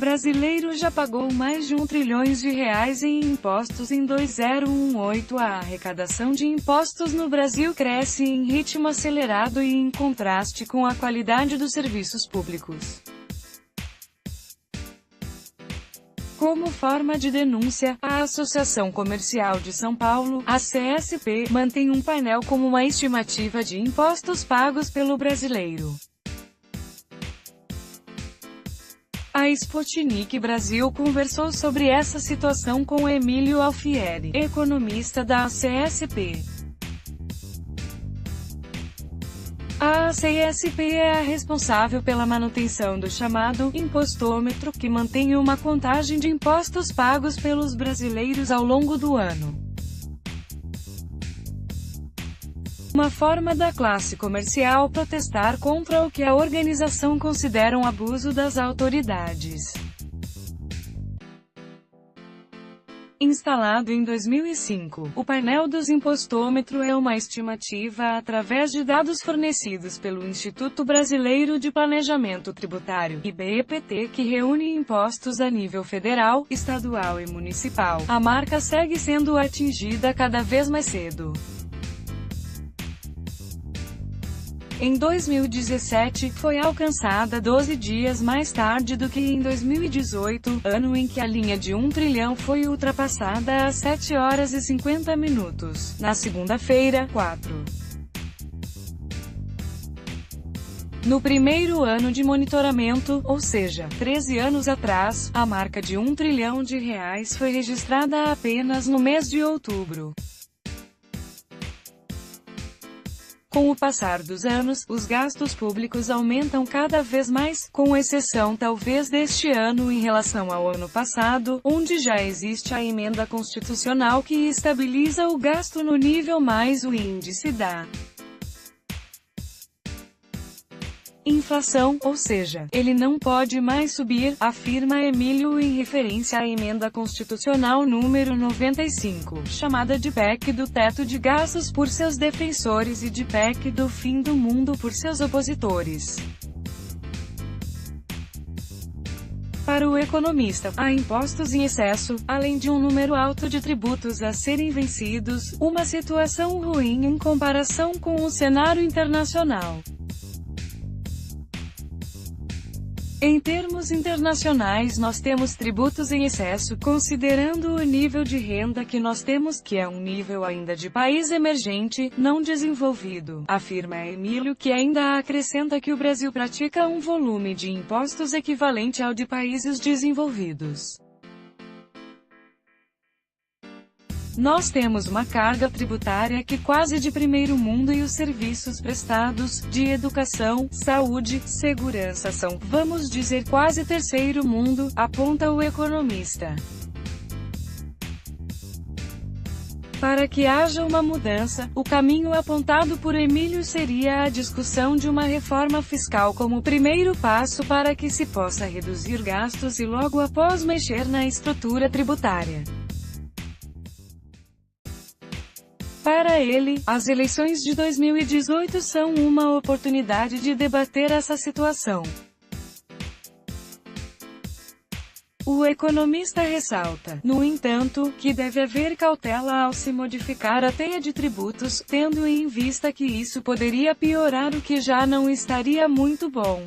brasileiro já pagou mais de R$ 1 trilhão em impostos em 2018. A arrecadação de impostos no Brasil cresce em ritmo acelerado e em contraste com a qualidade dos serviços públicos. Como forma de denúncia, a Associação Comercial de São Paulo, a CSP, mantém um painel como uma estimativa de impostos pagos pelo brasileiro. A Sputnik Brasil conversou sobre essa situação com Emílio Alfieri, economista da CSP. A CSP é a responsável pela manutenção do chamado impostômetro, que mantém uma contagem de impostos pagos pelos brasileiros ao longo do ano. Uma forma da classe comercial protestar contra o que a organização considera um abuso das autoridades. Instalado em 2005, o painel dos impostômetro é uma estimativa através de dados fornecidos pelo Instituto Brasileiro de Planejamento Tributário, IBPT, que reúne impostos a nível federal, estadual e municipal. A marca segue sendo atingida cada vez mais cedo. Em 2017, foi alcançada 12 dias mais tarde do que em 2018, ano em que a linha de 1 trilhão foi ultrapassada às 7 horas e 50 minutos. Na segunda-feira, 4. No primeiro ano de monitoramento, ou seja, 13 anos atrás, a marca de R$ 1 trilhão foi registrada apenas no mês de outubro. Com o passar dos anos, os gastos públicos aumentam cada vez mais, com exceção talvez deste ano em relação ao ano passado, onde já existe a emenda constitucional que estabiliza o gasto no nível mais o índice da inflação, ou seja, ele não pode mais subir, afirma Emílio em referência à emenda constitucional número 95, chamada de PEC do teto de gastos por seus defensores e de PEC do fim do mundo por seus opositores. Para o economista, há impostos em excesso, além de um número alto de tributos a serem vencidos, uma situação ruim em comparação com o cenário internacional. Em termos internacionais, nós temos tributos em excesso, considerando o nível de renda que nós temos, que é um nível ainda de país emergente, não desenvolvido, afirma Emílio, que ainda acrescenta que o Brasil pratica um volume de impostos equivalente ao de países desenvolvidos. Nós temos uma carga tributária que quase de primeiro mundo e os serviços prestados, de educação, saúde, segurança são, vamos dizer, quase terceiro mundo, aponta o economista. Para que haja uma mudança, o caminho apontado por Emílio seria a discussão de uma reforma fiscal como primeiro passo para que se possa reduzir gastos e logo após mexer na estrutura tributária. Para ele, as eleições de 2018 são uma oportunidade de debater essa situação. O economista ressalta, no entanto, que deve haver cautela ao se modificar a teia de tributos, tendo em vista que isso poderia piorar o que já não estaria muito bom.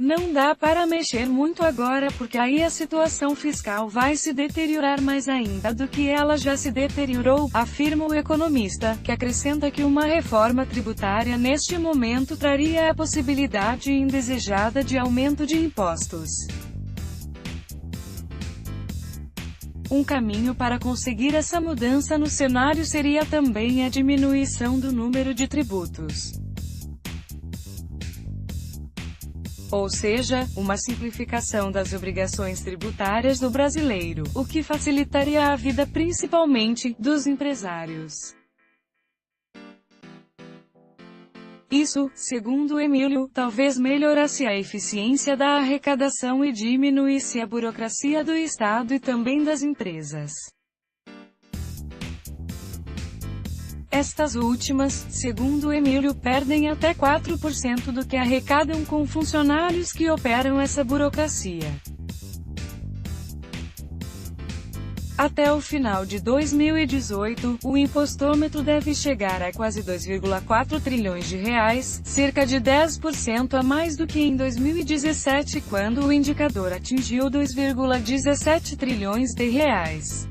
Não dá para mexer muito agora porque aí a situação fiscal vai se deteriorar mais ainda do que ela já se deteriorou, afirma o economista, que acrescenta que uma reforma tributária neste momento traria a possibilidade indesejada de aumento de impostos. Um caminho para conseguir essa mudança no cenário seria também a diminuição do número de tributos. Ou seja, uma simplificação das obrigações tributárias do brasileiro, o que facilitaria a vida principalmente dos empresários. Isso, segundo Emílio, talvez melhorasse a eficiência da arrecadação e diminuísse a burocracia do Estado e também das empresas. Estas últimas, segundo Emílio, perdem até 4% do que arrecadam com funcionários que operam essa burocracia. Até o final de 2018, o impostômetro deve chegar a quase 2,4 trilhões de reais, cerca de 10% a mais do que em 2017, quando o indicador atingiu 2,17 trilhões de reais.